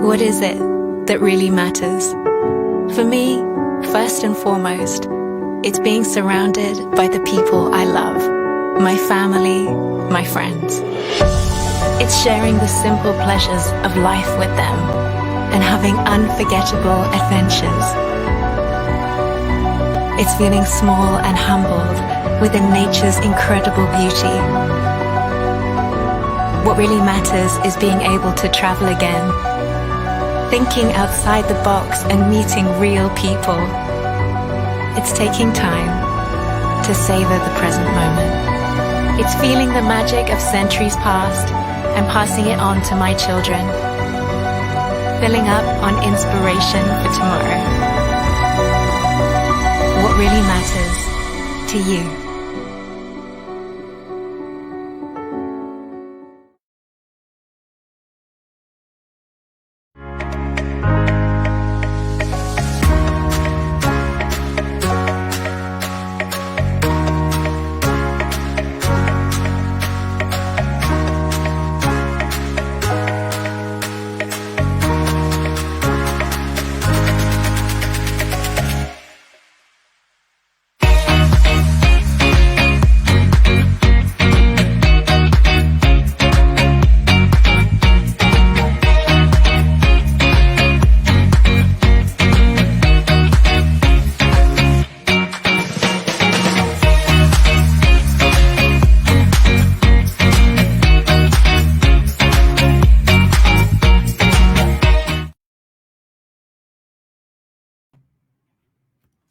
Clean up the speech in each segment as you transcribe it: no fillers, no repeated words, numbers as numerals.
What is it that really matters? For me, first and foremost, it's being surrounded by the people I love, my family, my friends. It's sharing the simple pleasures of life with them and having unforgettable adventures. It's feeling small and humbled within nature's incredible beauty. What really matters is being able to travel again, thinking outside the box and meeting real people. It's taking time to savor the present moment. It's feeling the magic of centuries past and passing it on to my children, filling up on inspiration for tomorrow. What really matters to you?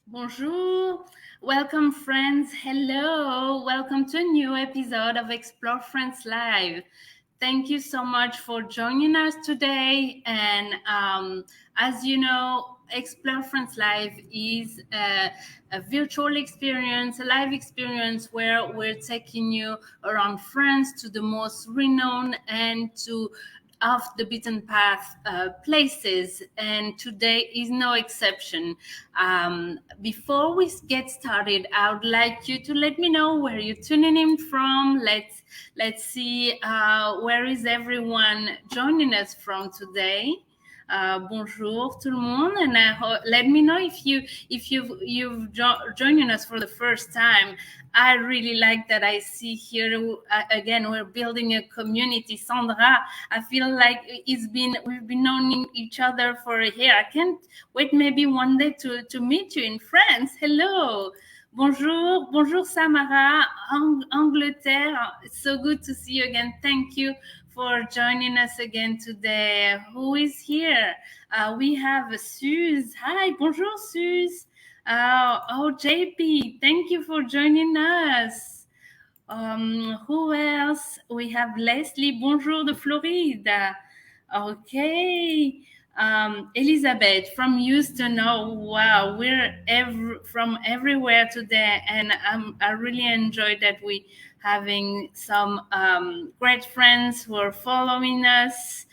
Bonjour, welcome friends, hello, welcome to a new episode of Explore France Live. Thank you so much for joining us today, and as you know, Explore France Live is a virtual experience, a live experience where we're taking you around France to the most renowned and to off the beaten path places, and today is no exception. Before we get started, I would like you to let me know where you're tuning in from. Let's see where is everyone joining us from today. Bonjour tout le monde, and let me know if you've joining us for the first time. I really like that I see here again we're building a community. Sandra, I feel like we've been knowing each other for a year. I can't wait maybe one day to meet you in France. Hello. Bonjour Samara, Angleterre. It's so good to see you again. Thank you for joining us again today. Who is here? We have Suze. Hi, bonjour Suze. JP, thank you for joining us. Who else? We have Leslie. Bonjour de Florida. Okay. Elizabeth from Houston. Oh wow, we're from everywhere today, and I really enjoyed that we having some great friends who are following us.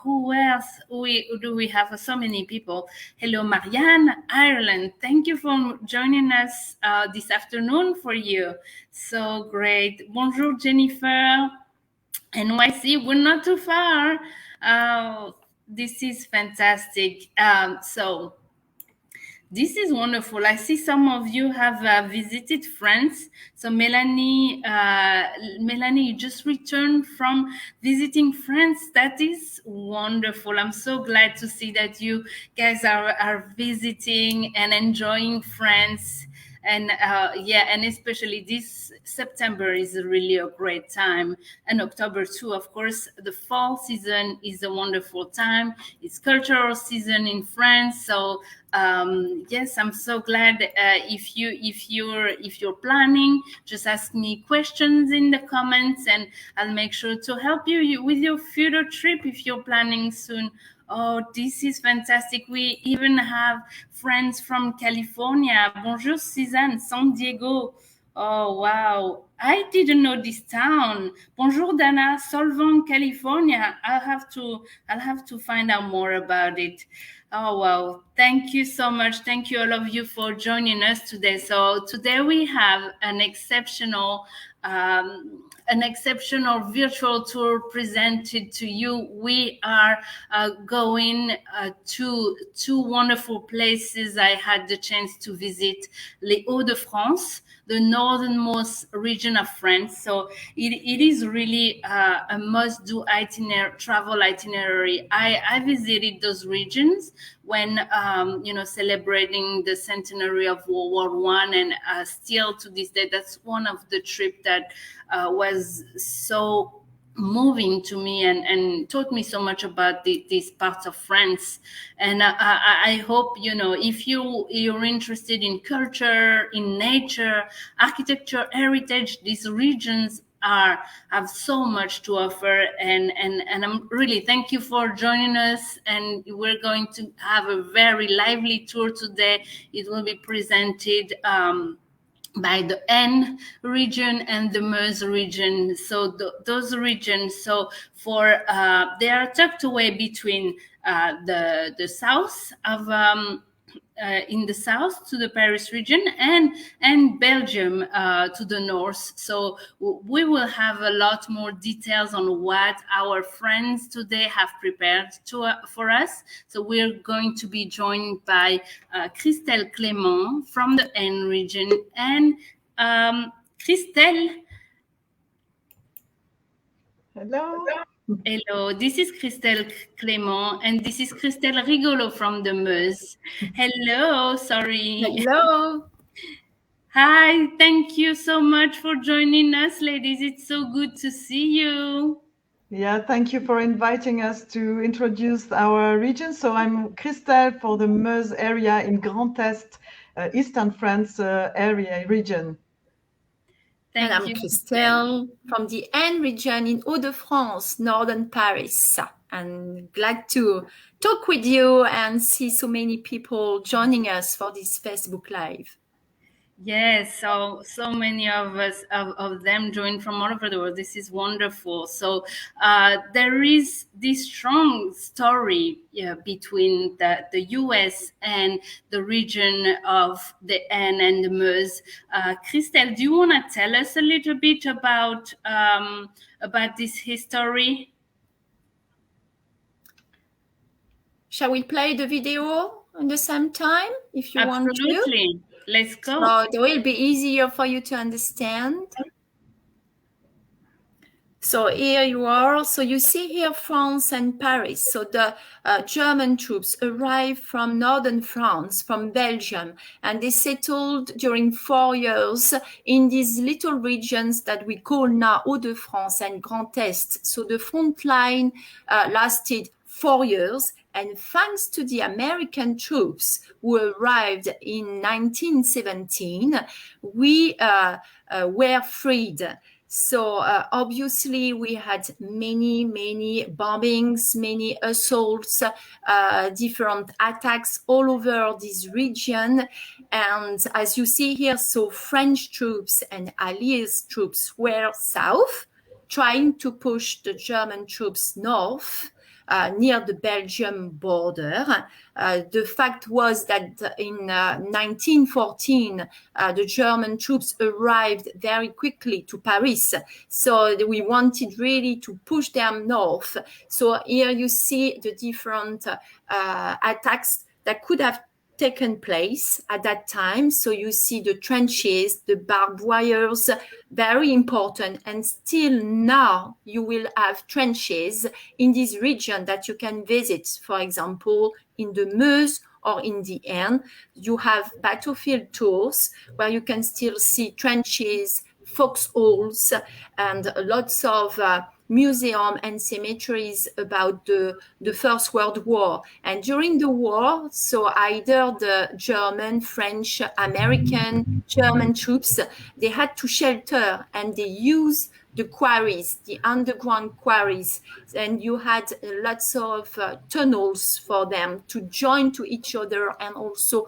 Who else? We have so many people. Hello, Marianne, Ireland. Thank you for joining us this afternoon. For you, so great. Bonjour, Jennifer. NYC. We're not too far. This is fantastic. So this is wonderful. I see some of you have visited France. So Melanie, you just returned from visiting France. That is wonderful. I'm so glad to see that you guys are visiting and enjoying France. And and especially this September is really a great time, and October too. Of course, the fall season is a wonderful time. It's cultural season in France, so yes, I'm so glad. If you're planning, just ask me questions in the comments, and I'll make sure to help you with your future trip if you're planning soon. Oh, this is fantastic. We even have friends from California. Bonjour, Suzanne, San Diego. Oh, wow. I didn't know this town. Bonjour, Dana, Solvang, California. I'll have to find out more about it. Oh, wow. Thank you so much. Thank you all of you for joining us today. So today we have an exceptional an exceptional virtual tour presented to you. We are going to two wonderful places I had the chance to visit: Les Hauts-de-France, the northernmost region of France. So it is really a must-do travel itinerary. I visited those regions when celebrating the centenary of World War One, and still to this day, that's one of the trips that was so moving to me and taught me so much about these parts of France. And I hope, if you're interested in culture, in nature, architecture, heritage, these regions have so much to offer. And I'm really thank you for joining us. And we're going to have a very lively tour today. It will be presented by the Aisne region and the Meuse region. So those regions, so for they are tucked away between the south of in the south to the Paris region and Belgium to the north. So we will have a lot more details on what our friends today have prepared for us. So we're going to be joined by Christelle Clément from the Aisne region. And Christelle. Hello. Hello, this is Christelle Clément, and this is Christelle Rigolo from the Meuse. Hello, sorry. Hello. Hi, thank you so much for joining us, ladies. It's so good to see you. Yeah, thank you for inviting us to introduce our region. So I'm Christelle for the Meuse area in Grand Est, Eastern France area region. And I'm Christelle from the Aisne region in Hauts-de-France, northern Paris. I'm glad to talk with you and see so many people joining us for this Facebook Live. Yes, so many of us of them join from all over the world. This is wonderful. So there is this strong story between the US and the region of the Aisne and the Meuse. Christelle, do you want to tell us a little bit about this history? Shall we play the video at the same time if you want to? Absolutely. Let's go. So it will be easier for you to understand. So here you are. So you see here France and Paris. So the German troops arrived from northern France, from Belgium, and they settled during 4 years in these little regions that we call now Hauts-de-France and Grand Est. So the front line lasted 4 years. And thanks to the American troops who arrived in 1917, we were freed. So obviously we had many bombings, many assaults, different attacks all over this region. And as you see here, so French troops and Allies troops were south, trying to push the German troops north. Near the Belgium border. The fact was that in 1914, the German troops arrived very quickly to Paris. So we wanted really to push them north. So here you see the different attacks that could have taken place at that time. So you see the trenches, the barbed wires, very important. And still now you will have trenches in this region that you can visit. For example, in the Meuse or in the Aisne, you have battlefield tours where you can still see trenches, foxholes, and lots of museum and cemeteries about the First World War. And during the war, so either the German, French, American, German troops, they had to shelter and they used the quarries, the underground quarries, and you had lots of tunnels for them to join to each other and also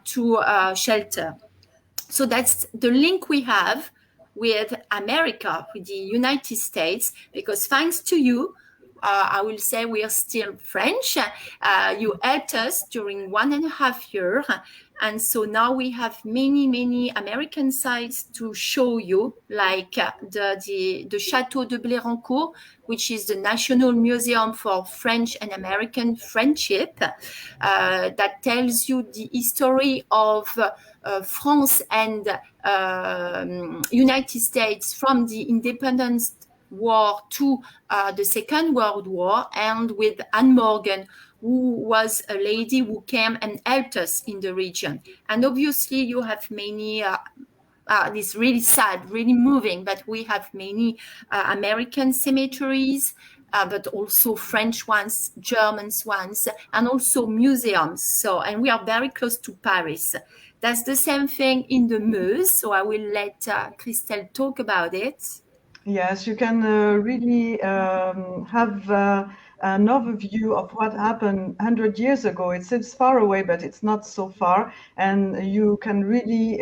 to shelter. So that's the link we have with America, with the United States, because thanks to you, I will say we are still French. You helped us during 1.5 years. And so now we have many American sites to show you, like the Château de Blérancourt, which is the National Museum for French and American Friendship, that tells you the history of France and United States from the independence war to the Second World War, and with Anne Morgan, who was a lady who came and helped us in the region. And obviously you have many, this really sad, really moving, but we have many American cemeteries, but also French ones, German ones, and also museums. So, and we are very close to Paris. That's the same thing in the Meuse. So I will let Christelle talk about it. Yes, you can really have an overview of what happened 100 years ago. It seems far away, but it's not so far. And you can really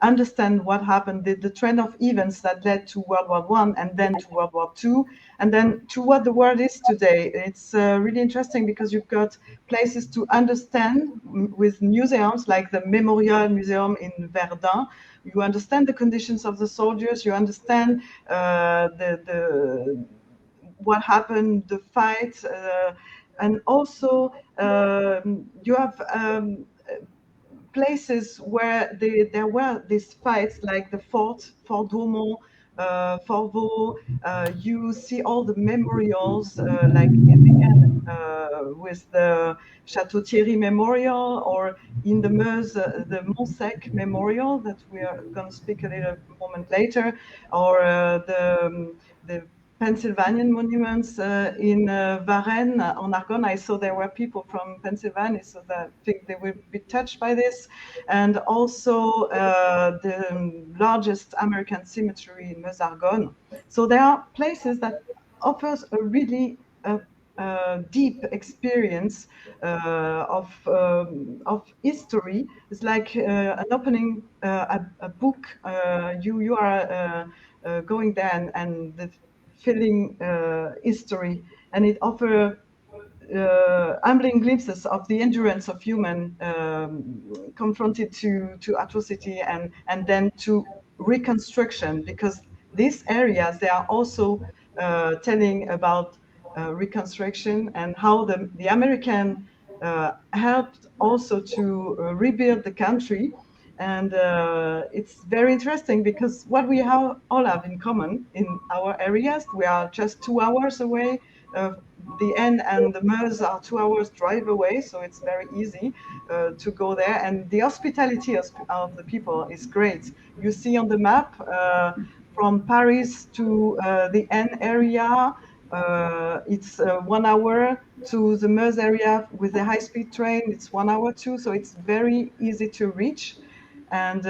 understand what happened, the trend of events that led to World War I and then to World War II, and then to what the world is today. It's really interesting because you've got places to understand with museums like the Memorial Museum in Verdun. You understand the conditions of the soldiers. You understand what happened, the fight, and also you have places where there were these fights, like the Fort Douaumont, Fort Vaux. You see all the memorials, like in the end, with the Chateau Thierry Memorial, or in the Meuse, the Montsec Memorial that we are going to speak a little moment later, or the Pennsylvanian monuments in Varennes on Argonne. I saw there were people from Pennsylvania, so that I think they will be touched by this. And also the largest American cemetery in Meuse Argonne. So there are places that offers a really deep experience of history. It's like an opening a book. You are going there and the feeling history, and it offers humbling glimpses of the endurance of human confronted to atrocity and then to reconstruction, because these areas, they are also telling about reconstruction and how the American helped also to rebuild the country. And it's very interesting because what we all have in common in our areas, we are just 2 hours away. The Aisne and the Meuse are 2 hours drive away, so it's very easy to go there. And the hospitality of the people is great. You see on the map from Paris to the Aisne area, it's 1 hour. To the Meuse area with the high-speed train, it's 1 hour too, so it's very easy to reach. And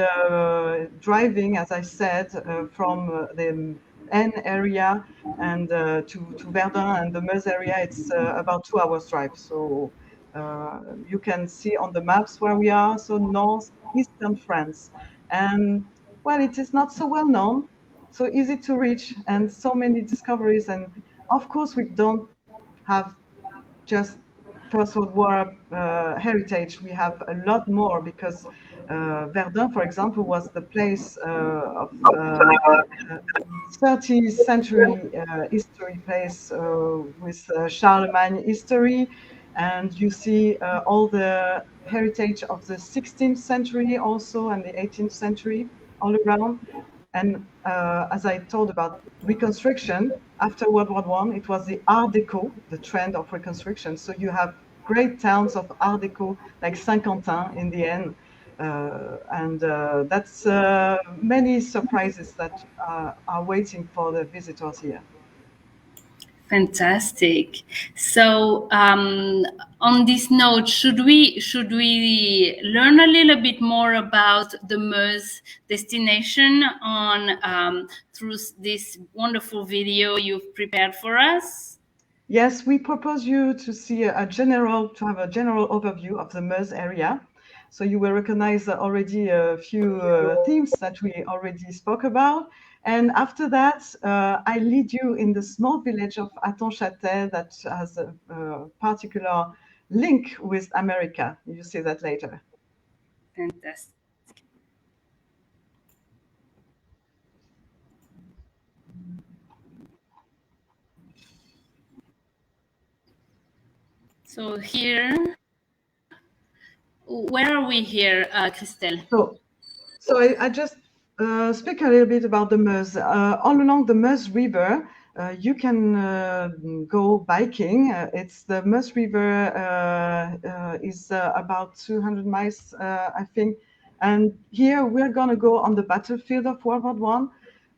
driving, as I said, from the Aisne area and to Verdun and the Meuse area, it's about 2 hours drive. So you can see on the maps where we are, so northeastern France. And well, it is not so well known, so easy to reach, and so many discoveries. And of course, we don't have just First World War heritage. We have a lot more, because Verdun, for example, was the place of 30th century history place with Charlemagne history. And you see all the heritage of the 16th century also, and the 18th century all around. And as I told about reconstruction, after World War I, it was the Art Deco, the trend of reconstruction. So you have great towns of Art Deco, like Saint-Quentin in the end. And that's many surprises that are waiting for the visitors here. Fantastic. So, on this note, should we learn a little bit more about the Meuse destination on through this wonderful video you've prepared for us? Yes, we propose you to see to have a general overview of the Meuse area. So you will recognize already a few themes that we already spoke about. And after that, I lead you in the small village of Aton-Châtel that has a particular link with America. You see that later. Fantastic. So here, where are we here, Christelle? So I just speak a little bit about the Meuse. All along the Meuse River, you can go biking. It's the Meuse River is about 200 miles, I think. And here we're going to go on the battlefield of World War One.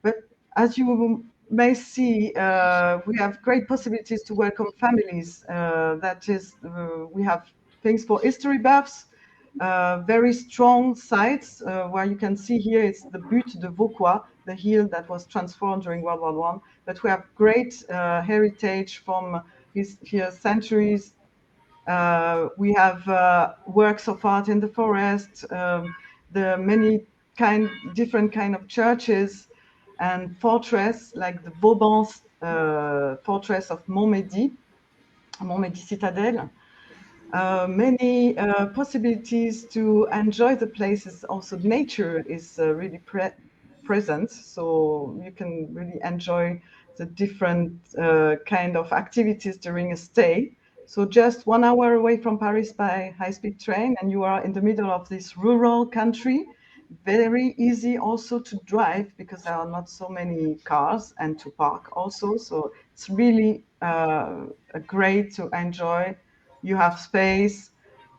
But as you may see, we have great possibilities to welcome families. That is, we have things for history buffs. Very strong sites where you can see here it's the Butte de Vauquois, the hill that was transformed during World War One. But we have great heritage from here centuries. We have works of art in the forest, the many different kind of churches and fortress like the Vauban's fortress of Montmédy Citadel. Many possibilities to enjoy the places. Also, nature is really present, so you can really enjoy the different kind of activities during a stay. So just 1 hour away from Paris by high-speed train, and you are in the middle of this rural country. Very easy also to drive because there are not so many cars and to park also. So it's really great to enjoy. You have space,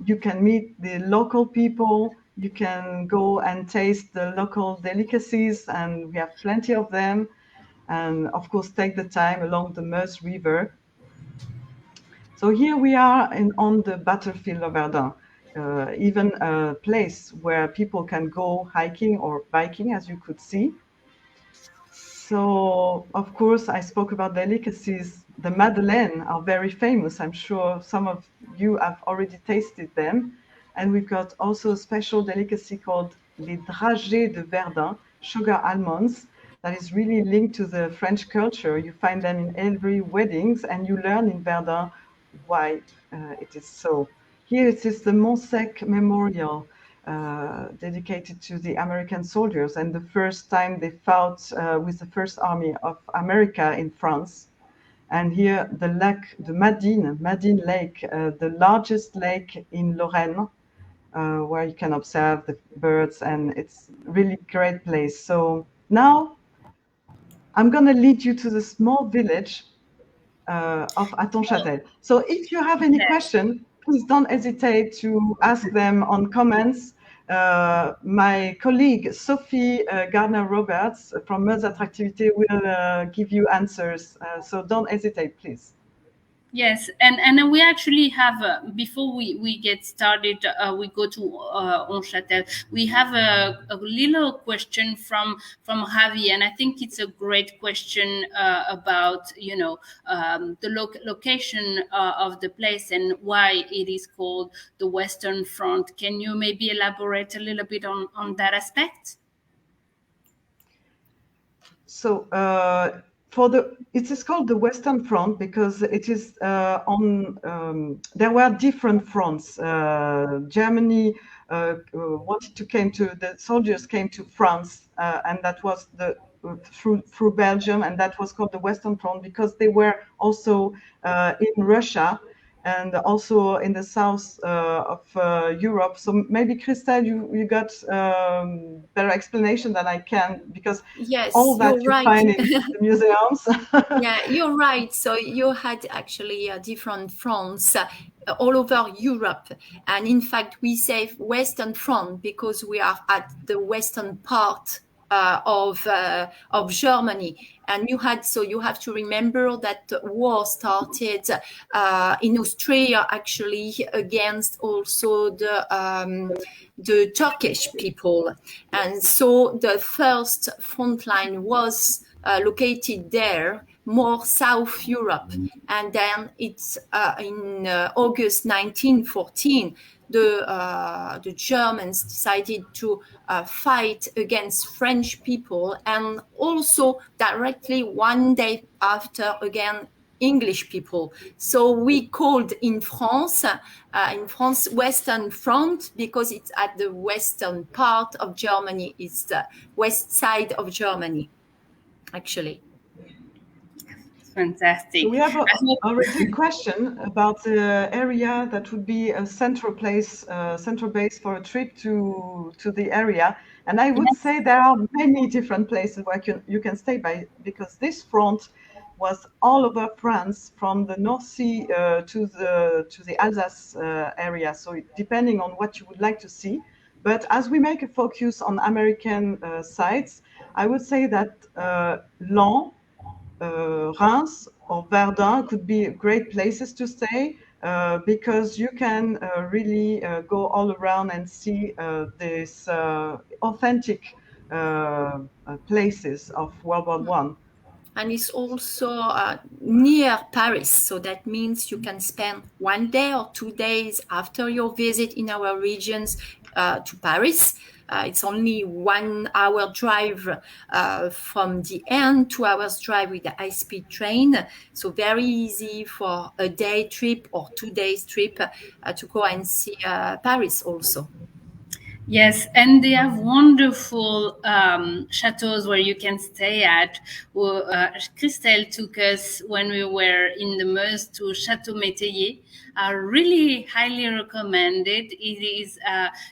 you can meet the local people, you can go and taste the local delicacies, and we have plenty of them. And of course, take the time along the Meuse River. So here we are on the battlefield of Verdun, even a place where people can go hiking or biking, as you could see. So, of course, I spoke about delicacies. The Madeleine are very famous. I'm sure some of you have already tasted them. And we've got also a special delicacy called les dragées de Verdun, sugar almonds, that is really linked to the French culture. You find them in every weddings, and you learn in Verdun why it is so. Here it is the Montsec Memorial, dedicated to the American soldiers and the first time they fought with the First Army of America in France. And here the lake, the Madine Lake, the largest lake in Lorraine, where you can observe the birds, and it's really great place. So now I'm going to lead you to the small village of Aton-Châtel. So if you have any question, please don't hesitate to ask them on comments. My colleague Sophie Gardner-Roberts from Meuse Attractivité will give you answers. So don't hesitate, please. Yes, and we actually have before we get started, we go to Onchatel. We have a little question from Javi, and I think it's a great question about the location of the place and why it is called the Western Front. Can you maybe elaborate a little bit on that aspect? So it is called the Western Front because it is there were different fronts. Germany the soldiers came to France, and that was through Belgium, and that was called the Western Front because they were also in Russia and also in the south of Europe. So maybe Christelle, you got better explanation than I can, because yes, all that you right. find in the museums. Yeah, you're right. So you had actually different fronts all over Europe. And in fact, we say Western Front because we are at the western part of Germany. And you have to remember that the war started in Austria, actually, against also the Turkish people. And so the first front line was located there, more South Europe. And then it's in August 1914, the Germans decided to fight against French people, and also directly one day after again English people. So we called in France, Western Front, because it's at the western part of Germany. It's the west side of Germany, actually. Fantastic. So we have already a question about the area that would be a central place, central base for a trip to the area. And I would say there are many different places where you can stay by, because this front was all over France, from the North Sea to the Alsace area. So depending on what you would like to see. But as we make a focus on American sites, I would say that Laon, Reims or Verdun could be great places to stay, because you can really go all around and see these authentic places of World War One. And it's also near Paris. So that means you can spend 1 day or 2 days after your visit in our regions to Paris. It's only 1 hour drive from the end, 2 hours drive with the high-speed train. So very easy for a day trip or 2 days trip to go and see Paris also. Yes, and they have wonderful chateaus where you can stay at. Christelle took us when we were in the Meuse to Chateau Métayer. Really highly recommended. It is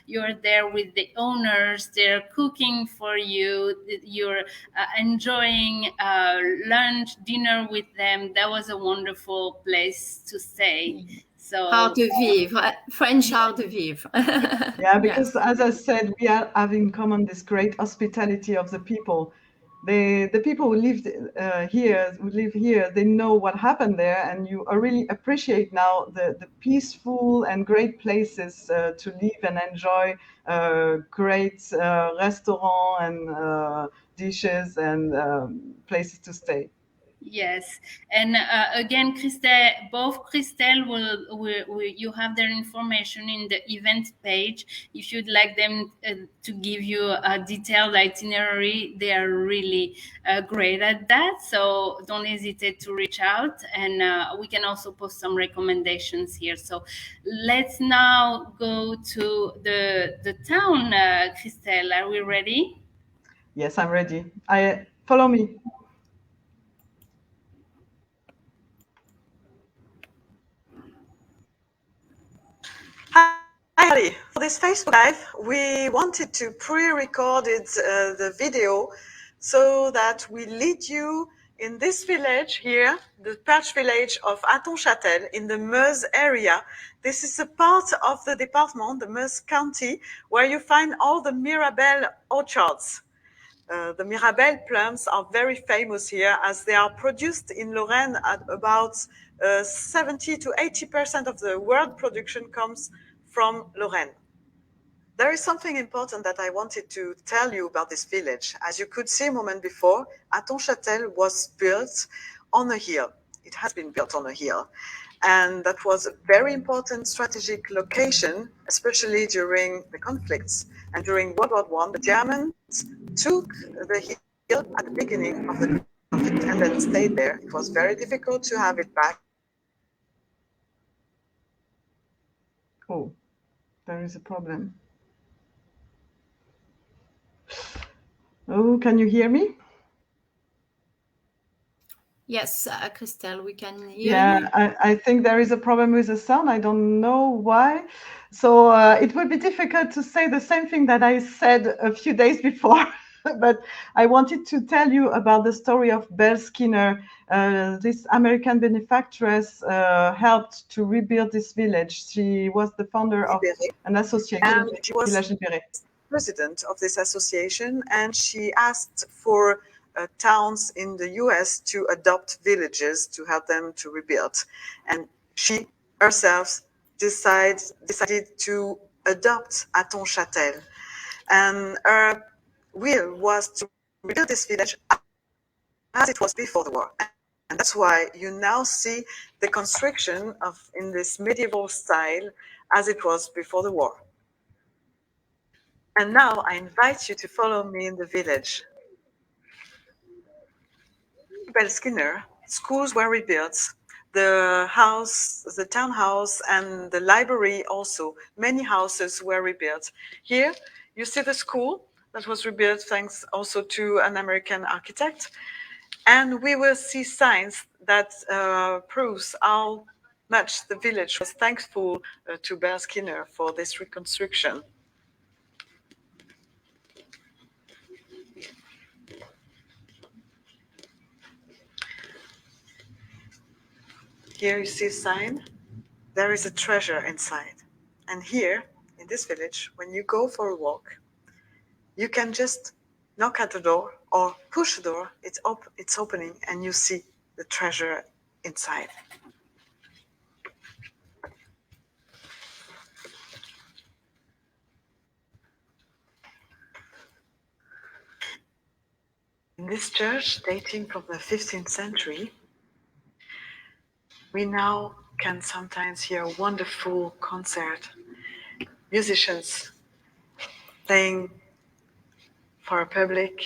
you're there with the owners. They're cooking for you. You're enjoying lunch, dinner with them. That was a wonderful place to stay. So art de vivre, French art de vivre. Yeah, because as I said, we have in common this great hospitality of the people. The people who live here, they know what happened there, and you really appreciate now the peaceful and great places to live and enjoy great restaurant and dishes and places to stay. Yes, and again, Christelle will you have their information in the event page. If you'd like them to give you a detailed itinerary, they are really great at that. So don't hesitate to reach out, and we can also post some recommendations here. So let's now go to the town. Christelle, are we ready? Yes, I'm ready. Follow me. Hi, for this Facebook Live, we wanted to pre-record the video so that we lead you in this village here, the Perche village of Aton-Châtel in the Meuse area. This is a part of the department, the Meuse county, where you find all the Mirabelle orchards. The Mirabelle plums are very famous here, as they are produced in Lorraine. At about 70 to 80% of the world production comes from Lorraine. There is something important that I wanted to tell you about this village. As you could see a moment before, Aton-Châtel was built on a hill. It has been built on a hill. And that was a very important strategic location, especially during the conflicts. And during World War I, the Germans took the hill at the beginning of the conflict and then stayed there. It was very difficult to have it back. Oh, there is a problem. Oh, can you hear me? Yes, Christelle, we can hear you. Yeah, I think there is a problem with the sound. I don't know why. So it would be difficult to say the same thing that I said a few days before. But I wanted to tell you about the story of Belle Skinner. This American benefactress helped to rebuild this village. She was the founder of an association, She was Village Libéré. president of this association, and she asked for towns in the US to adopt villages to help them to rebuild. And she herself decided to adopt as it was before the war. And that's why you now see the construction in this medieval style as it was before the war. And now I invite you to follow me in the village. Skinner, schools were rebuilt, the house, the townhouse, and the library also. Many houses were rebuilt. Here you see the school that was rebuilt thanks also to an American architect. And we will see signs that proves how much the village was thankful to Bell Skinner for this reconstruction. Here you see a sign. There is a treasure inside. And here, in this village, when you go for a walk, you can just knock at the door or push the door. It's opening, and you see the treasure inside. In this church, dating from the 15th century, we now can sometimes hear a wonderful concert, musicians playing for a public,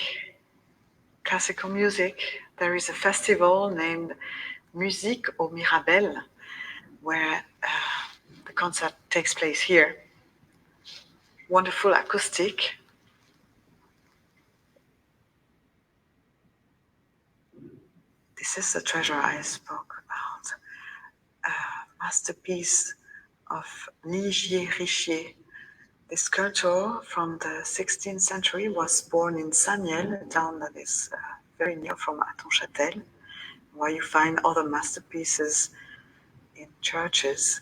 classical music. There is a festival named Musique au Mirabel, where the concert takes place here. Wonderful acoustic. This is the treasure I spoke about. A masterpiece of Ligier-Richier. This sculptor from the 16th century was born in Saniel, a town that is very near from Aton-Châtel, where you find other masterpieces in churches.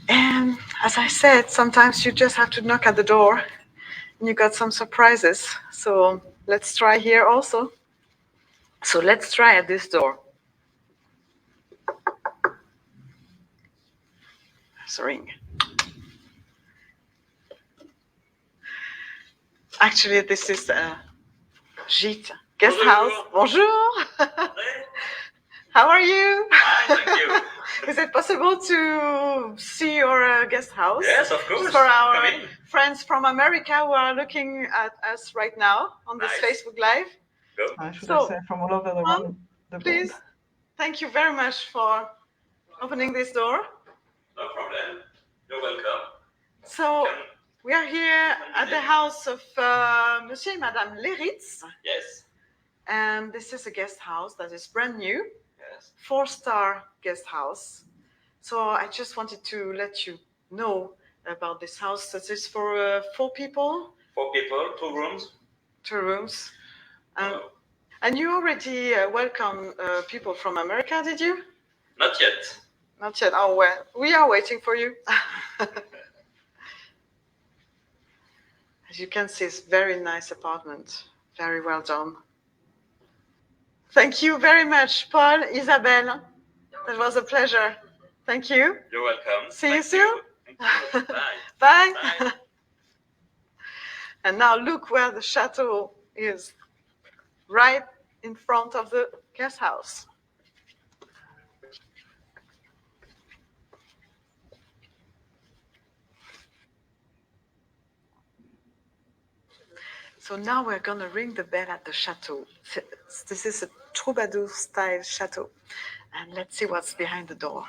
And as I said, sometimes you just have to knock at the door and you got some surprises. So let's try here also. So let's try at this door. There's a ring. Actually, this is a gîte, guest house. Bonjour. How are you? Fine, thank you. Is it possible to see your guest house? Yes, of course. For our Come in. friends from America who are looking at us right now on this Nice. Facebook Live. Go. Should So, I say from all over the Mom, world? Please, thank you very much for opening this door. No problem. You're welcome. So, we are here at the house of Monsieur and Madame Leritz, Yes. and this is a guest house that is brand new, Yes. 4-star guest house. So I just wanted to let you know about this house. That is for 4 people, 4 people, 2 rooms. 2 rooms. Oh, And you already welcome people from America, did you? not yet. Not yet. Oh, well, we are waiting for you. As you can see, it's a very nice apartment. Very well done. Thank you very much, Paul, Isabelle. That was a pleasure. Thank you. You're welcome. See you Thank soon. Thank you. Bye. Bye. Bye. And now look where the chateau is, right in front of the guest house. So now we're gonna ring the bell at the chateau. This is a troubadour style chateau. And let's see what's behind the door.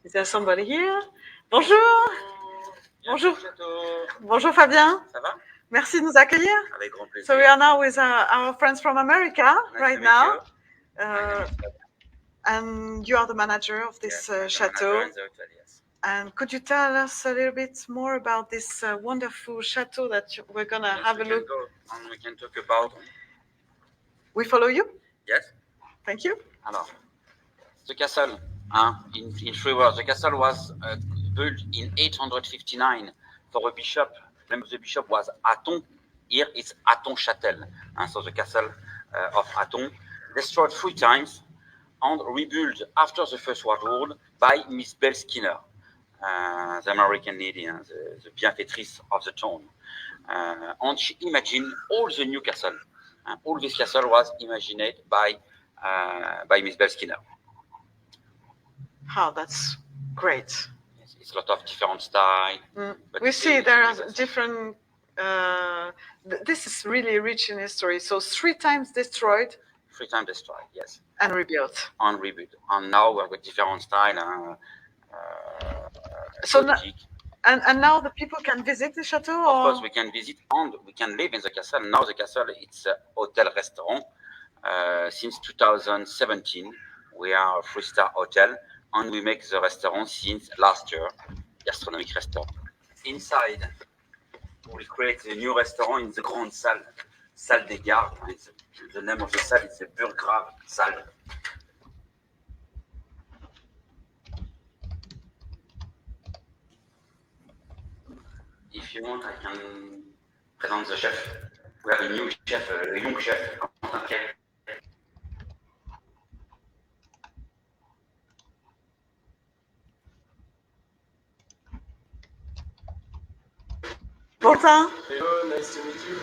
Is there somebody here? Bonjour. Bonjour. Bonjour Fabien. Ça va? Merci de nous accueillir. Avec grand plaisir. So we are now with our friends from America Nice right to meet now. you. My name is Fabien. And you are the manager of this Yes, I'm the chateau. manager in the hotel, yes. And could you tell us a little bit more about this wonderful chateau that we're going to Yes, have a we can look? go and we can talk about. We follow you? Yes. Thank you. Alors, the castle, in 3 words, the castle was built in 859 for a bishop. The name of the bishop was Aton. Here it's Aton-Châtel. So the castle of Aton, destroyed 3 times and rebuilt after the First World War by Miss Belle Skinner, the American lady, the bienfaitrice of the town. And she imagined all the new castle. All this castle was imagined by Miss Belle Skinner. Oh, that's great. It's a lot of different style. We see there are different. This is really rich in history. So 3 times destroyed. 3 times destroyed, yes. And rebuilt. And rebuilt. And now we've got different style. So and now the people can visit the chateau? Or? Of course, we can visit and we can live in the castle. Now the castle, it's a hotel restaurant. Since 2017, we are a 3-star hotel, and we make the restaurant since last year, gastronomic restaurant. Inside, we create a new restaurant in the Grande Salle des Gardes. The name of the salle is the Burgrave Salle. If you want, I can present the chef. We have a new chef, a young chef. Quentin? Hello, nice to meet you.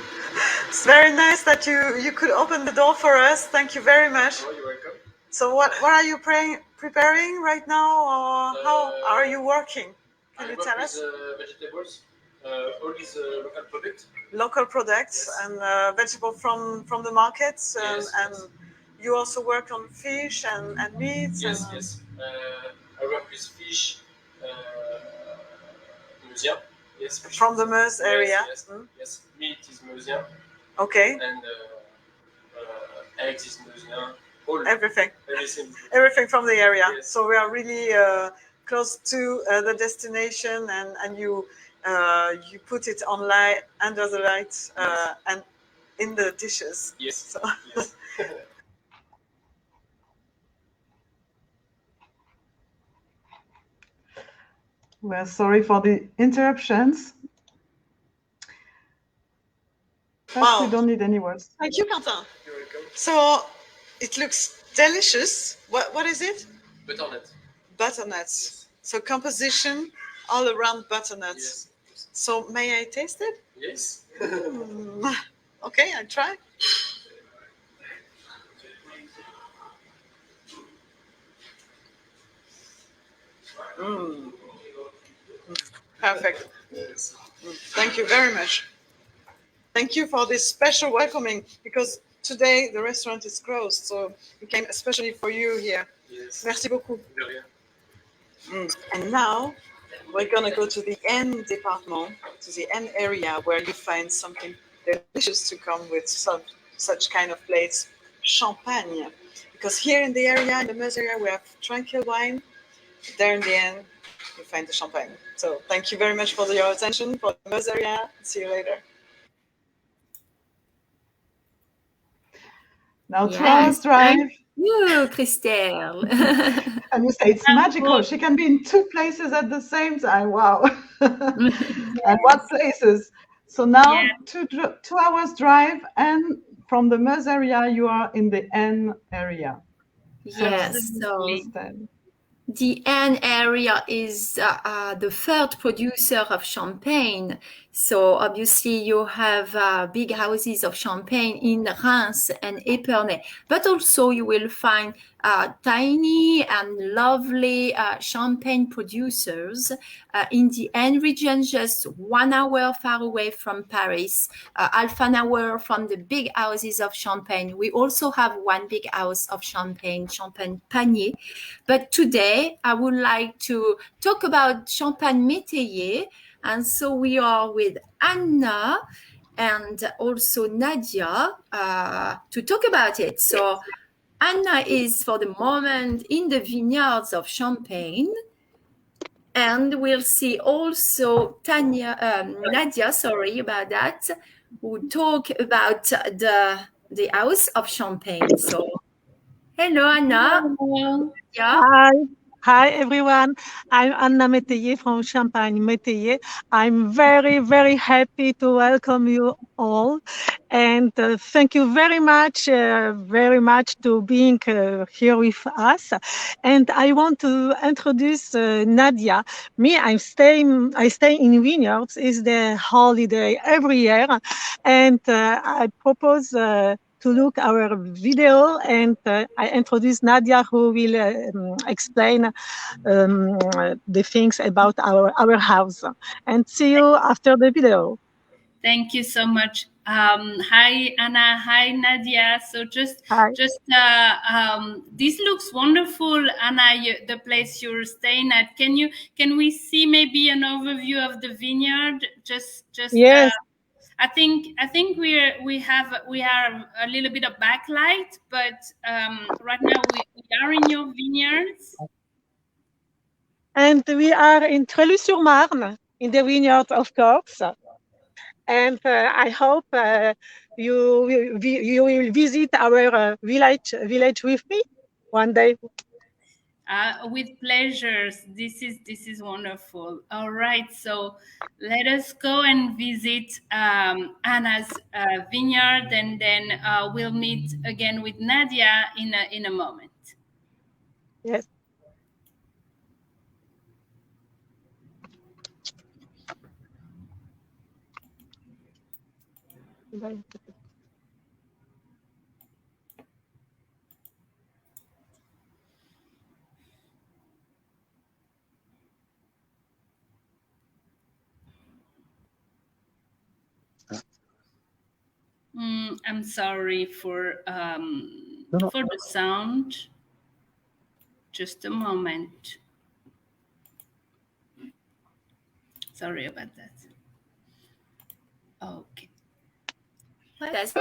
It's very nice that you could open the door for us. Thank you very much. Oh, you're welcome. So what are you preparing right now, or how are you working? Can you tell us? Vegetables, all these local products. Local products, yes. And vegetables from the markets, yes, and yes. You also work on fish and meats. Yes, yes. I work with fish, Meuse. Yes. From the Meuse area. Yes, yes. Yes. Meat is Meuse. Okay. And eggs is Meuse. Everything from the area. Yes. So we are really close to the destination, and you put it on light, under the light, and in the dishes. Yes. So. Yes. Well, sorry for the interruptions. But wow. We don't need any words. Thank you, Quentin. You're welcome. So it looks delicious. What is it? Butternut. Butternuts. Yes. So composition all around butternuts. Yes. So may I taste it? Yes. Okay, I try. Perfect. Yes. Thank you very much. Thank you for this special welcoming, because today the restaurant is closed, so we came especially for you here. Yes. Merci beaucoup. De rien. And now we're gonna go to the Aisne department, to the Aisne area, where you find something delicious to come with such kind of plates, champagne. Because here in the area, in the Meuse area, we have tranquil wine. There in the Aisne, you find the champagne. So thank you very much for your attention for the Meuse area. See you later. Now 2 hours drive. Thank you, Christelle. And you say it's magical. She can be in 2 places at the same time. Wow. And what places? So now 2 hours drive, and from the Meuse area, you are in the Aisne area. Yes. So the Aisne area is the third producer of champagne. So obviously you have big houses of champagne in Reims and Épernay, but also you will find tiny and lovely champagne producers in the Aisne region, just 1 hour far away from Paris, half an hour from the big houses of champagne. We also have one big house of champagne, Champagne Panier. But today I would like to talk about Champagne Métayer. And so we are with Anna and also Nadia to talk about it. So Anna is for the moment in the vineyards of Champagne. And we'll see also Nadia, sorry about that, who talk about the house of Champagne. So hello, Anna. Hello. Yeah. Hi. Hi, everyone. I'm Anna Métayer from Champagne Métayer. I'm very, very happy to welcome you all. And thank you very much to being here with us. And I want to introduce Nadia. Me, I stay in Vineyards. It's the holiday every year. And I propose to look our video, and I introduce Nadia, who will explain the things about our house. And see you after the video. Thank you so much. Hi, Anna. Hi, Nadia. So Hi. this looks wonderful, Anna. The place you're staying at. Can we see maybe an overview of the vineyard? Yes. I think we are a little bit of backlight, but right now we are in your vineyards. And we are in Trelus-sur-Marne, in the vineyard, of course. And I hope you will visit our village with me one day. With pleasures. This is wonderful. All right, so let us go and visit Anna's vineyard, and then we'll meet again with Nadia in a moment. Yes. Bye. I'm sorry for the sound. Just a moment. Sorry about that. Okay. That's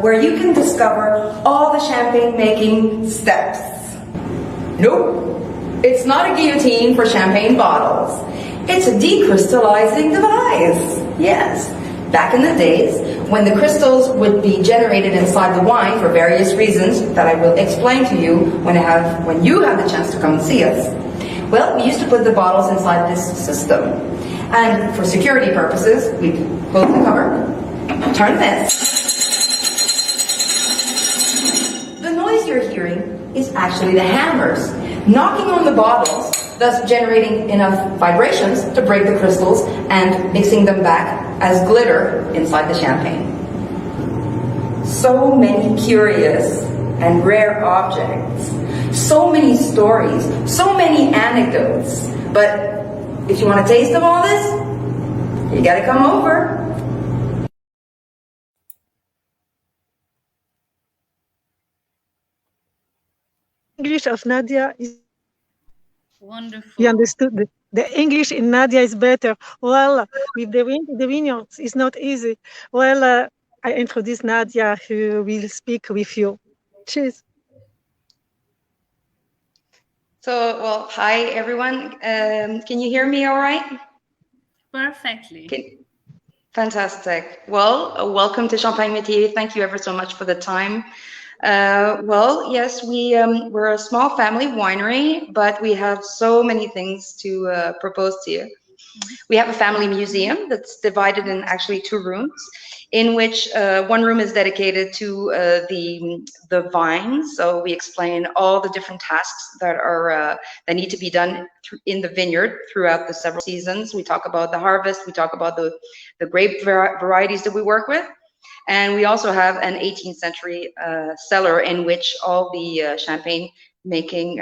where you can discover all the champagne making steps. Nope, it's not a guillotine for champagne bottles. It's a decrystallizing device. Yes, back in the days when the crystals would be generated inside the wine for various reasons that I will explain to you when you have the chance to come and see us. Well, we used to put the bottles inside this system. And for security purposes, we close the cover, turn this. The noise you're hearing is actually the hammers knocking on the bottles, thus generating enough vibrations to break the crystals and mixing them back as glitter inside the champagne. So many curious and rare objects, so many stories, so many anecdotes. But if you want a taste of all this, you gotta come over. English of Nadia is Wonderful. you understood the English in Nadia is better. Well, with the vineyards, it's not easy. Well, I introduce Nadia who will speak with you. Cheers. So, well, hi everyone. Can you hear me all right? Perfectly. Fantastic. Well, welcome to Champagne Métier. Thank you ever so much for the time. Well, yes, we're a small family winery, but we have so many things to propose to you. We have a family museum that's divided in actually 2 rooms, in which one room is dedicated to the vines. So we explain all the different tasks that are that need to be done in the vineyard throughout the several seasons. We talk about the harvest. We talk about the grape varieties that we work with. And we also have an 18th century cellar in which all the champagne making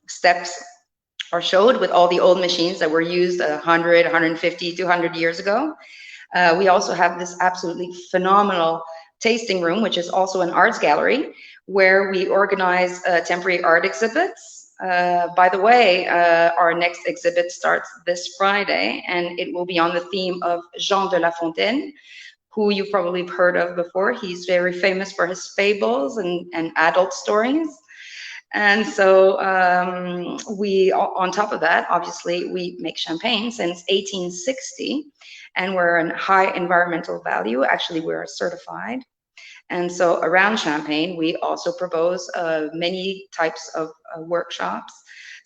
steps are showed with all the old machines that were used 100, 150, 200 years ago. We also have this absolutely phenomenal tasting room, which is also an arts gallery, where we organize temporary art exhibits. By the way, our next exhibit starts this Friday, and it will be on the theme of Jean de La Fontaine, who you've probably heard of before. He's very famous for his fables and adult stories. And so we, on top of that, obviously, we make champagne since 1860, and we're in high environmental value. Actually, we're certified. And so around champagne, we also propose many types of workshops,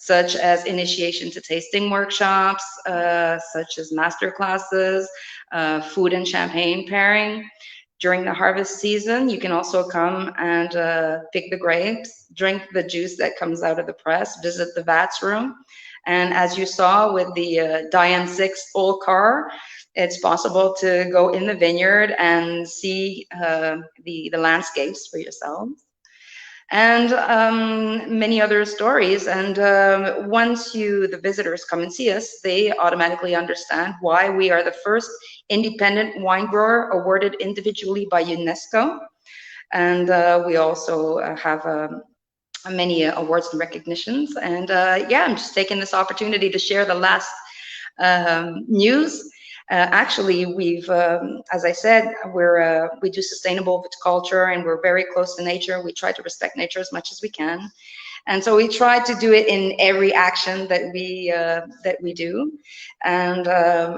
such as initiation to tasting workshops, such as master classes, food and champagne pairing. During the harvest season, you can also come and pick the grapes, drink the juice that comes out of the press, visit the vats room. And as you saw with the Diane 6 old car, it's possible to go in the vineyard and see the landscapes for yourselves. And many other stories. And once the visitors come and see us, they automatically understand why we are the first independent wine grower awarded individually by UNESCO. And we also have many awards and recognitions. And yeah, I'm just taking this opportunity to share the last news. Actually, we've, as I said, we do sustainable viticulture, and we're very close to nature. We try to respect nature as much as we can, and so we try to do it in every action that we do. And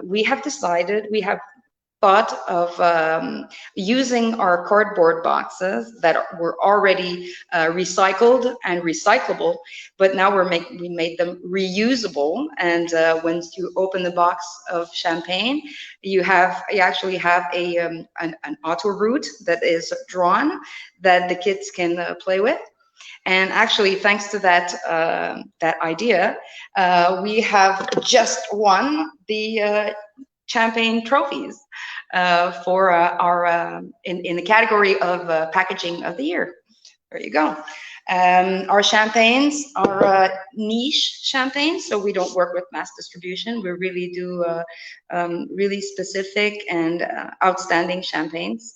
we have decided, we have thought of using our cardboard boxes that were already recycled and recyclable, but now we made them reusable. And once you open the box of champagne, you actually have an auto route that is drawn that the kids can play with. And actually, thanks to that idea, we have just won the champagne trophies for our in the category of packaging of the year. There you go. Our champagnes are niche champagnes, so we don't work with mass distribution. We really do really specific and outstanding champagnes,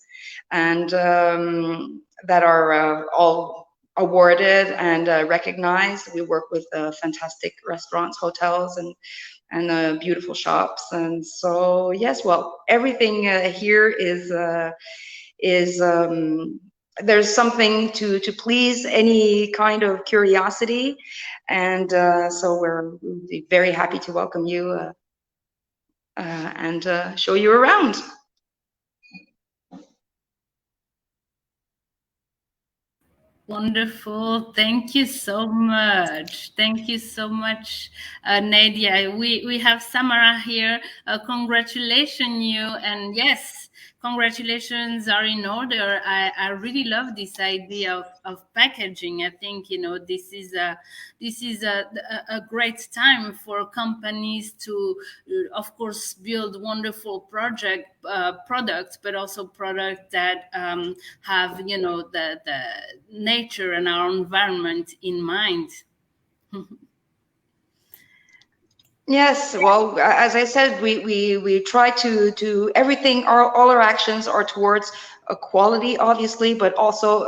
and that are all awarded and recognized. We work with fantastic restaurants, hotels, and beautiful shops. And so yes, well, everything here is is there's something to please any kind of curiosity, and so we're very happy to welcome you and show you around. Wonderful. Thank you so much. Thank you so much, Nadia. We have Samara here. Congratulations, you. And yes, congratulations are in order. I really love this idea of packaging. I think, you know, this is a great time for companies to, of course, build wonderful products, but also products that have, you know, the nature and our environment in mind. Yes, well, as I said, we try to everything. All our actions are towards quality, obviously, but also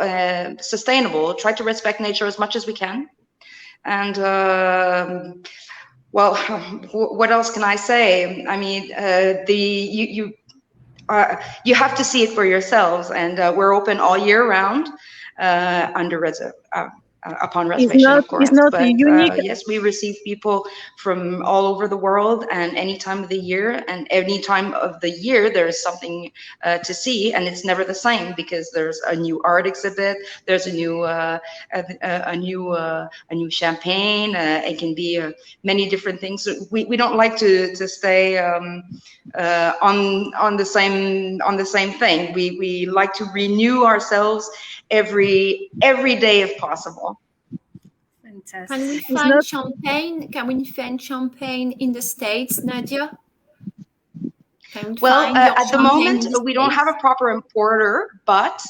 sustainable. Try to respect nature as much as we can, and well, what else can I say? I mean, you have to see it for yourselves, and we're open all year round upon reservation, of course. It's not But unique. yes, we receive people from all over the world, and any time of the year, and any time of the year there's something to see, and it's never the same because there's a new art exhibit, there's a new champagne. It can be many different things. We don't like to stay on the same thing. We like to renew ourselves every day if possible. Fantastic. Can we find champagne? Can we find champagne in the States, Nadia? Well, at the moment, we don't have a proper importer, but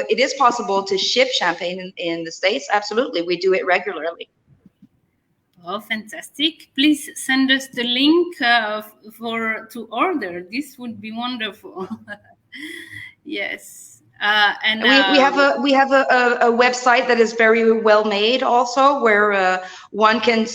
it is possible to ship champagne in the States. Absolutely, we do it regularly. Oh, fantastic. Please send us the link to order. This would be wonderful. Yes. And we have a website that is very well made also, where one can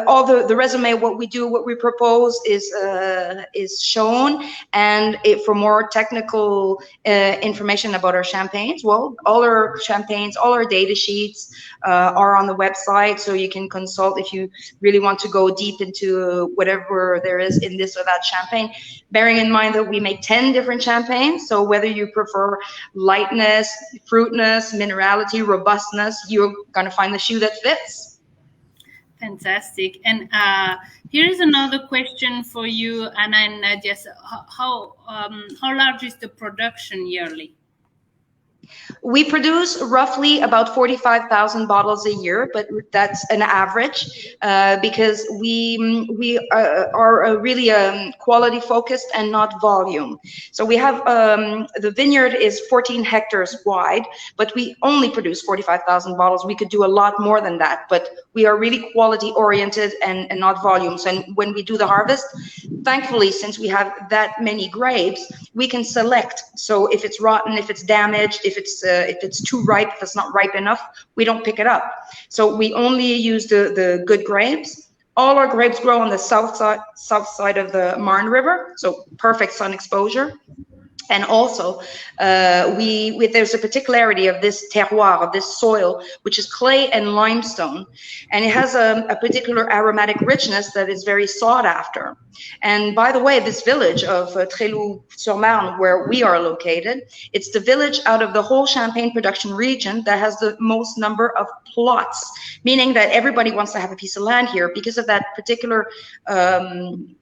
all the resume, what we do, what we propose is shown, and for more technical information about our champagnes, well, all our champagnes, all our data sheets are on the website, so you can consult if you really want to go deep into whatever there is in this or that champagne, bearing in mind that we make 10 different champagnes. So whether you prefer lightness, fruitness, minerality, robustness, you're going to find the shoe that fits. Fantastic. And here's another question for you, Anna and Nadia. How large is the production yearly? We produce roughly about 45,000 bottles a year, but that's an average because we are really quality focused and not volume. So we have the vineyard is 14 hectares wide, but we only produce 45,000 bottles. We could do a lot more than that, but we are really quality oriented and not volumes. And when we do the harvest, thankfully, since we have that many grapes, we can select. So if it's rotten, if it's damaged, if it's too ripe, if it's not ripe enough, we don't pick it up. So we only use the good grapes. All our grapes grow on the south side of the Marne River, so perfect sun exposure. And also, there's a particularity of this terroir, of this soil, which is clay and limestone, and it has a particular aromatic richness that is very sought after. And by the way, this village of Tréloux-sur-Marne, where we are located, it's the village out of the whole Champagne production region that has the most number of plots, meaning that everybody wants to have a piece of land here because of that particular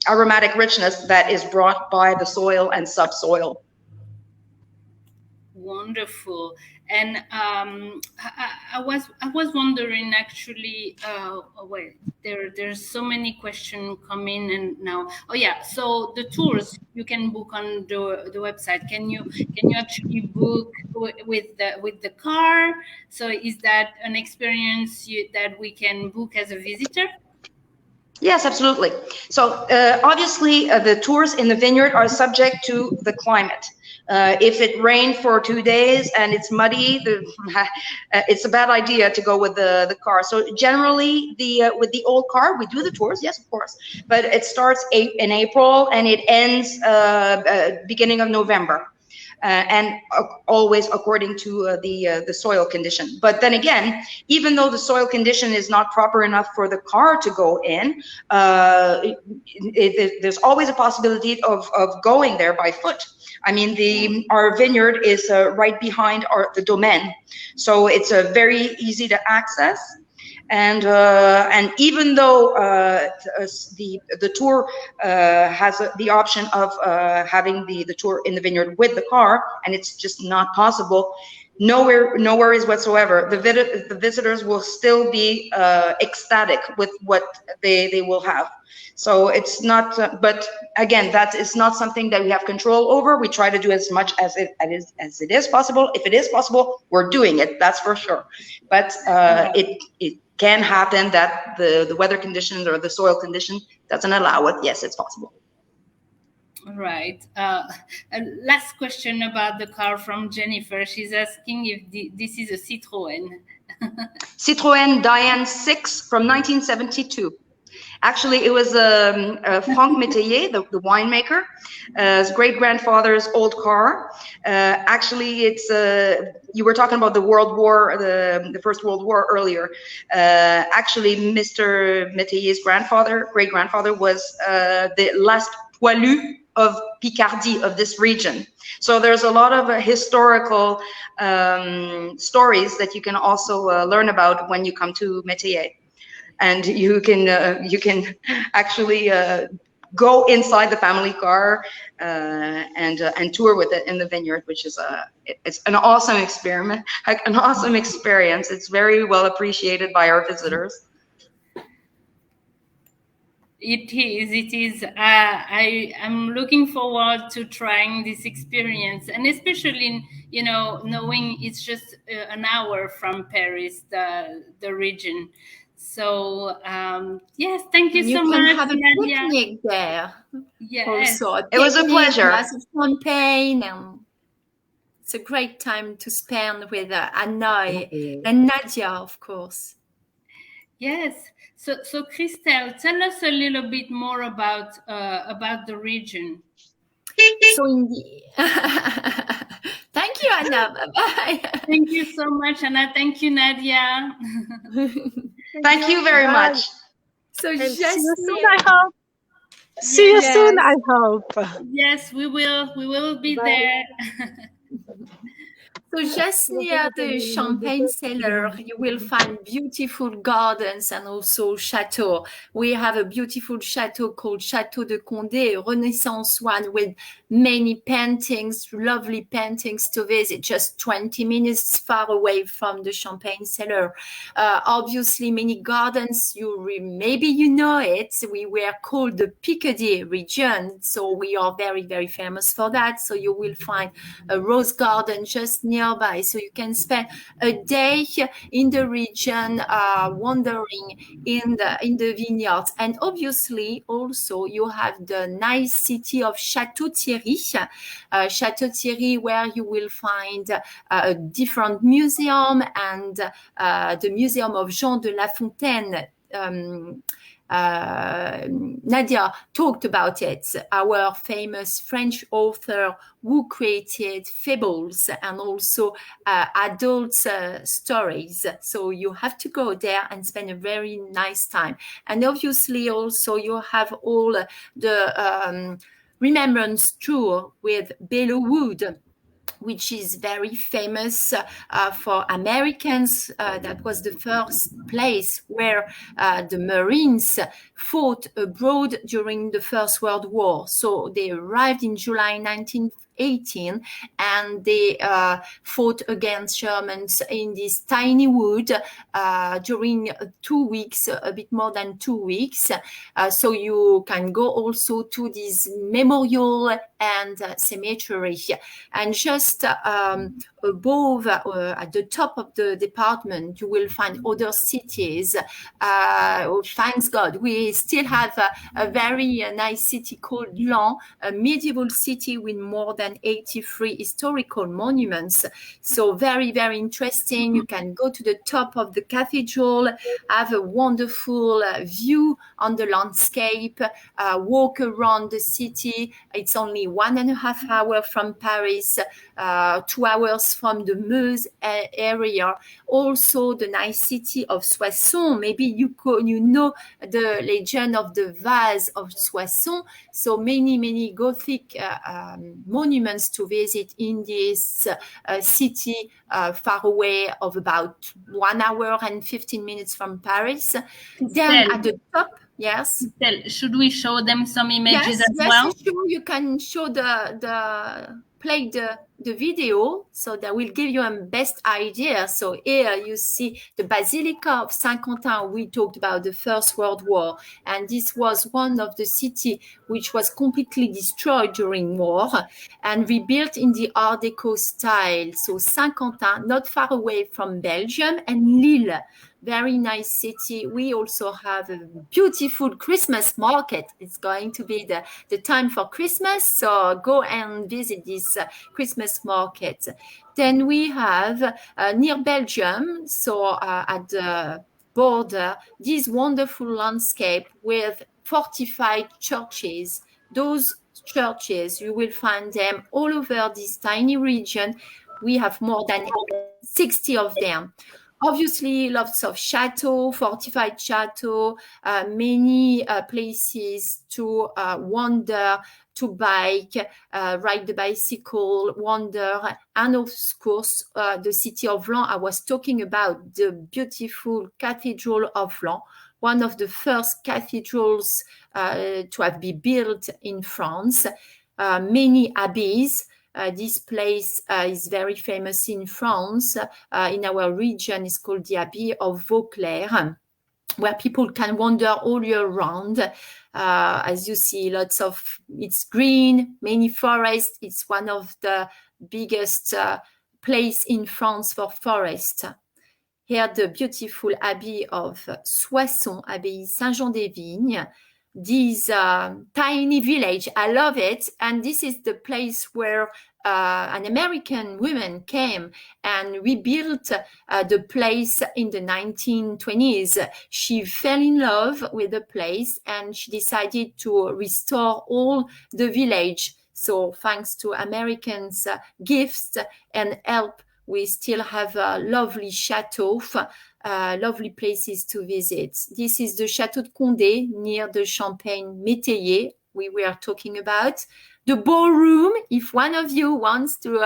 aromatic richness that is brought by the soil and subsoil. Wonderful. And I was wondering actually. Wait, there's so many questions coming and now. Oh yeah, so the tours you can book on the website. Can you actually book with the car? So is that an experience that we can book as a visitor? Yes, absolutely. So obviously the tours in the vineyard are subject to the climate. If it rained for 2 days and it's muddy, it's a bad idea to go with the car. So generally, with the old car, we do the tours, yes, of course, but it starts in April and it ends beginning of November. and always according to the soil condition. But then again, even though the soil condition is not proper enough for the car to go in, there's always a possibility of going there by foot. I mean, our vineyard is right behind the domaine, so it's very easy to access. And even though the tour has the option of having the tour in the vineyard with the car, and it's just not possible, no worries whatsoever. The visitors will still be ecstatic with what they will have. So it's not, but again, that is not something that we have control over. We try to do as much as it is possible. If it is possible, we're doing it. That's for sure. But it can happen that the weather conditions or the soil condition doesn't allow it. Yes, it's possible. Right. Last question about the car from Jennifer. She's asking if this is a Citroën. Citroën Diane 6 from 1972. Actually, it was Franck Métayer, the winemaker, his great-grandfather's old car. Actually, it's you were talking about the World War, the First World War earlier. Actually, Mr. Métayer's great-grandfather, was the last poilu of Picardy, of this region. So there's a lot of historical stories that you can also learn about when you come to Métayer. And you can actually go inside the family car and tour with it in the vineyard, which is it's an awesome experiment, an awesome experience. It's very well appreciated by our visitors. It is. I'm looking forward to trying this experience, and especially, knowing it's just an hour from Paris, the region. So yes, thank you so much. You can have a Nadia. picnic there. Yes, also, it was a pleasure. Glass of champagne, and it's a great time to spend with Aisne and Nadia, of course. Yes. So Christelle, tell us a little bit more about the region. So thank you, Anna. Bye-bye. Thank you so much, Anna. Thank you, Nadia. Thank you very much. So And just see you soon, I hope. See you soon, I hope. Yes, we will. We will be there. So just near the champagne cellar, you will find beautiful gardens and also chateau. We have a beautiful chateau called Chateau de Condé, a Renaissance one with many paintings, lovely paintings to visit, just 20 minutes far away from the champagne cellar. Obviously, many gardens, maybe you know it. We were called the Picardy region, so we are very, very famous for that. So you will find a rose garden just nearby, so you can spend a day in the region, wandering in the vineyards. And obviously, also you have the nice city of Château-Thierry, where you will find a different museum, and the Museum of Jean de La Fontaine. Nadia talked about it, our famous French author who created fables and also adult stories. So you have to go there and spend a very nice time. And obviously also you have all the remembrance tour with Belleau Wood, which is very famous for Americans. That was the first place where the Marines fought abroad during the First World War. So they arrived in July 1918, and they fought against Germans in this tiny wood during 2 weeks, a bit more than 2 weeks. So you can go also to this memorial and cemetery. And just above, at the top of the department, you will find other cities. Thanks God, we still have a very nice city called Laon, a medieval city with more than 83 historical monuments. So very, very interesting. You can go to the top of the cathedral, have a wonderful view on the landscape, walk around the city. It's only 1.5 hours from Paris, 2 hours from the Meuse area. Also, the nice city of Soissons. Maybe you know the legend of the vase of Soissons. So many Gothic monuments to visit in this city, far away of about 1 hour and 15 minutes from Paris. Then at the top, yes. Should we show them some images as well? Yes, sure. You can show play the video, so that will give you a best idea. So here you see the Basilica of Saint-Quentin. We talked about the First World War, and this was one of the city which was completely destroyed during war and rebuilt in the Art Deco style. So Saint-Quentin, not far away from Belgium, and Lille. Very nice city. We also have a beautiful Christmas market. It's going to be the time for Christmas, so go and visit this Christmas market. Then we have near Belgium, so at the border, this wonderful landscape with fortified churches. Those churches, you will find them all over this tiny region. We have more than 60 of them. Obviously, lots of chateaux, fortified chateaux, many places to wander, to bike, ride the bicycle, wander, and of course, the city of Laon. I was talking about the beautiful Cathedral of Laon, one of the first cathedrals to have been built in France. Many abbeys. This place is very famous in France. In our region, it's called the Abbey of Vauclair, where people can wander all year round. As you see, it's green, many forests. It's one of the biggest place in France for forest. Here, the beautiful Abbey of Soissons, Abbey Saint-Jean-des-Vignes. This tiny village, I love it. And this is the place where an American woman came and rebuilt the place in the 1920s. She fell in love with the place and she decided to restore all the village. So thanks to Americans' gifts and help, we still have a lovely chateau, lovely places to visit. This is the Château de Condé near the Champagne Métayer we were talking about. The ballroom, if one of you wants to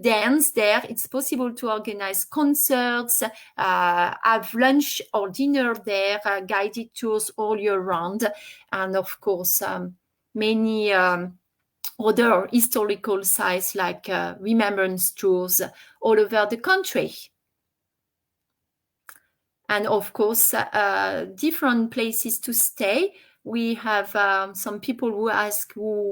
dance there, it's possible to organize concerts, have lunch or dinner there, guided tours all year round, and of course, many other historical sites like remembrance tours all over the country. And of course, different places to stay. We have some people who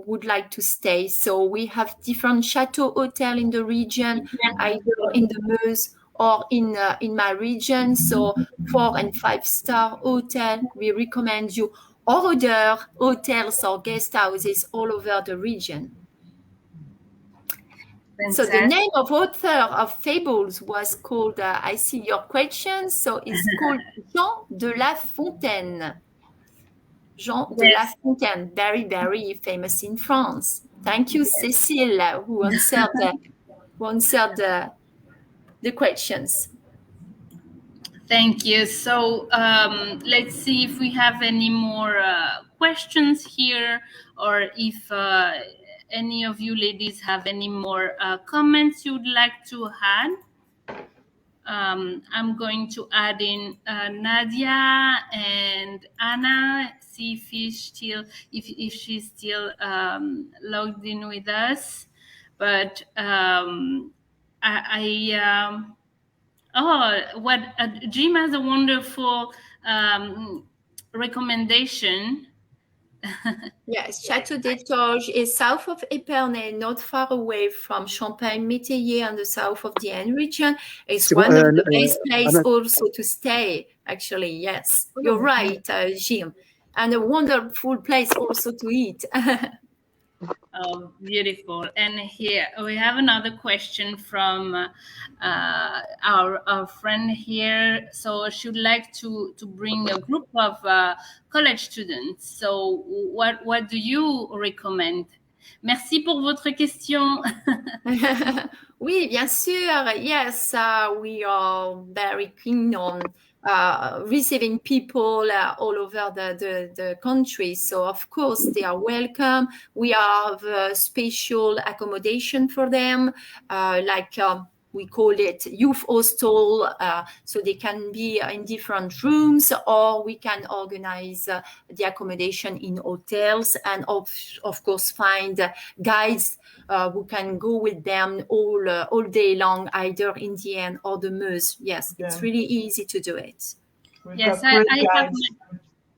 would like to stay. So we have different chateau hotel in the region, either in the Meuse or in my region. So 4 and 5-star hotel, we recommend you, or other hotels or guest houses all over the region. So the name of author of fables was called, I see your question, so it's called Jean de La Fontaine. Jean de La Fontaine, very, very famous in France. Thank you, Cécile, who answered the questions. Thank you. So let's see if we have any more questions here, or if any of you ladies have any more comments you'd like to add. I'm going to add in Nadia and Anna, see if she's still logged in with us. But Jim has a wonderful recommendation. Yes, Château des Torges is south of Épernay, not far away from Champagne-Métayer on the south of the Aisne region. It's C'est bon, one of the best places Anna, also to stay, actually. Yes, you're right, Jim. And a wonderful place also to eat. Oh, beautiful. And here we have another question from our friend here. So she would like to bring a group of college students. So what do you recommend? Merci pour votre question. Oui, bien sûr. Yes, we are very keen on receiving people all over the country. So, of course, they are welcome. We have special accommodation for them, like we call it youth hostel, so they can be in different rooms, or we can organize the accommodation in hotels, and of course find guides who can go with them all day long, either in the Aisne or the Meuse. Yes, it's really easy to do it. Yes, I have.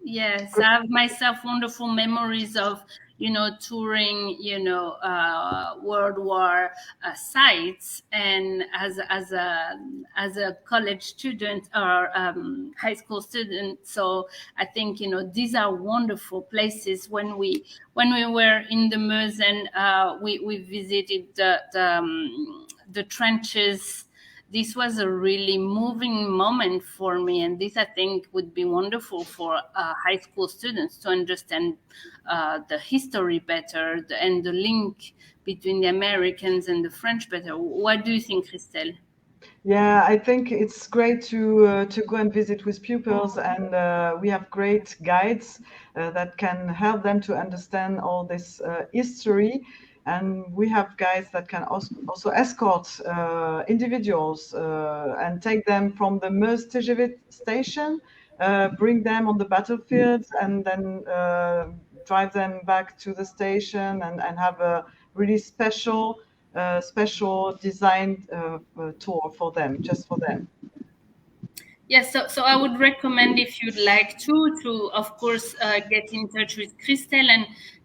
Yes, I have myself wonderful memories of, touring, World War sites, and as a college student or high school student. So I think these are wonderful places. When we were in the Meuse, and we visited the trenches. This was a really moving moment for me, and this I think would be wonderful for high school students to understand the history better and the link between the Americans and the French better. What do you think, Christelle? Yeah, I think it's great to go and visit with pupils, and we have great guides that can help them to understand all this history. And we have guides that can also escort individuals and take them from the Meuse TGV station, bring them on the battlefield, and then drive them back to the station, and have a really special designed tour for them, just for them. Yes, so I would recommend, if you'd like to of course get in touch with Christelle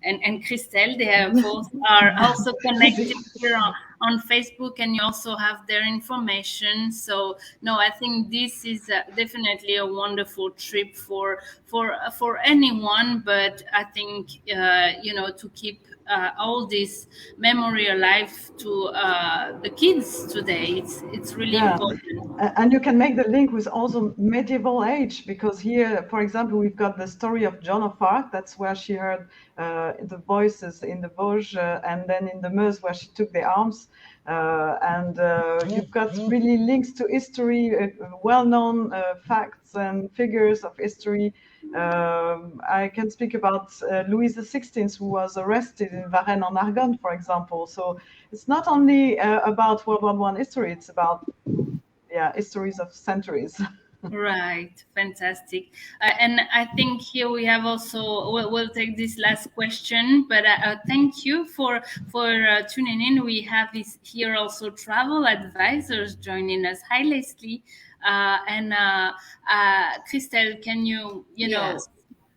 and Christelle. They are both are also connected here on Facebook, and you also have their information. So no, I think this is definitely a wonderful trip for anyone. But I think to keep all this memory alive to the kids today, it's really important. And you can make the link with also medieval age, because here, for example, we've got the story of Joan of Arc. That's where she heard the voices in the Vosges, and then in the Meuse where she took the arms. And you've got really links to history, well-known facts and figures of history. I can speak about Louis XVI, who was arrested in Varennes-en-Argonne, for example. So it's not only about World War I history, it's about histories of centuries. Right, fantastic. And I think here we have also, we'll take this last question, but thank you for tuning in. We have here also travel advisors joining us. Hi, Leslie. And Christelle, can you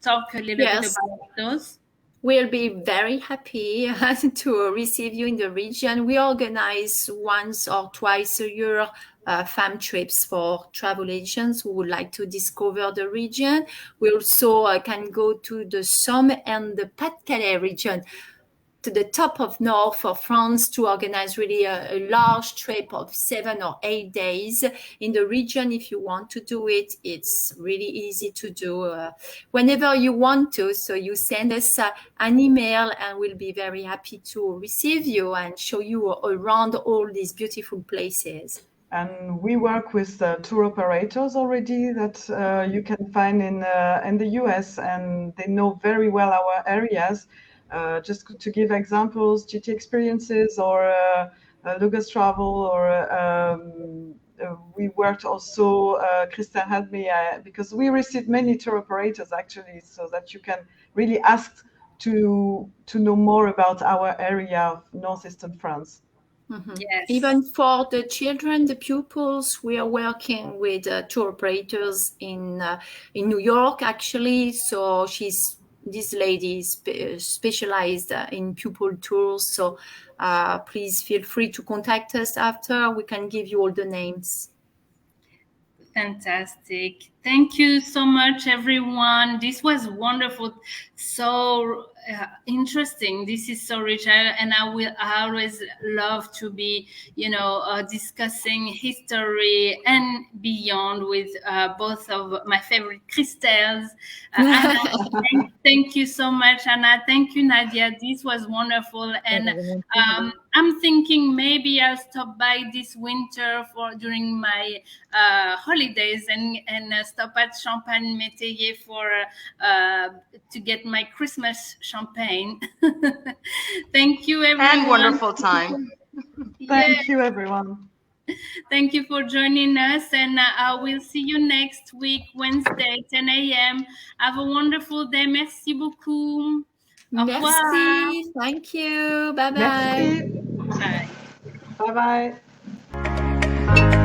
talk a little bit about those? We'll be very happy to receive you in the region. We organize once or twice a year fam trips for travel agents who would like to discover the region. We also can go to the Somme and the Pas-de-Calais region, to the top of north of France, to organize really a large trip of 7 or 8 days in the region. If you want to do it, it's really easy to do whenever you want to. So you send us an email, and we'll be very happy to receive you and show you around all these beautiful places. And we work with tour operators already that you can find in the US, and they know very well our areas. Just to give examples, GT Experiences or Lugos Travel, or we worked also, Christian helped me, because we received many tour operators actually, so that you can really ask to know more about our area of northeastern France. Mm-hmm. Yes. Even for the children, the pupils, we are working with tour operators in New York, actually. So she's this lady is specialized in pupil tours. So please feel free to contact us after. We can give you all the names. Fantastic. Thank you so much, everyone. This was wonderful. So interesting. This is so rich. I always love to be, discussing history and beyond with both of my favorite Christelles. Anna, thank you so much, Anna. Thank you, Nadia. This was wonderful. And I'm thinking maybe I'll stop by this winter during my holidays and stop at Champagne Métayer to get my Christmas champagne. Thank you, everyone. And wonderful time. Thank you, everyone. Thank you for joining us, and I will see you next week, Wednesday, 10 a.m. Have a wonderful day. Merci beaucoup. Merci. Thank you. Bye-bye. Merci. Bye. Bye-bye.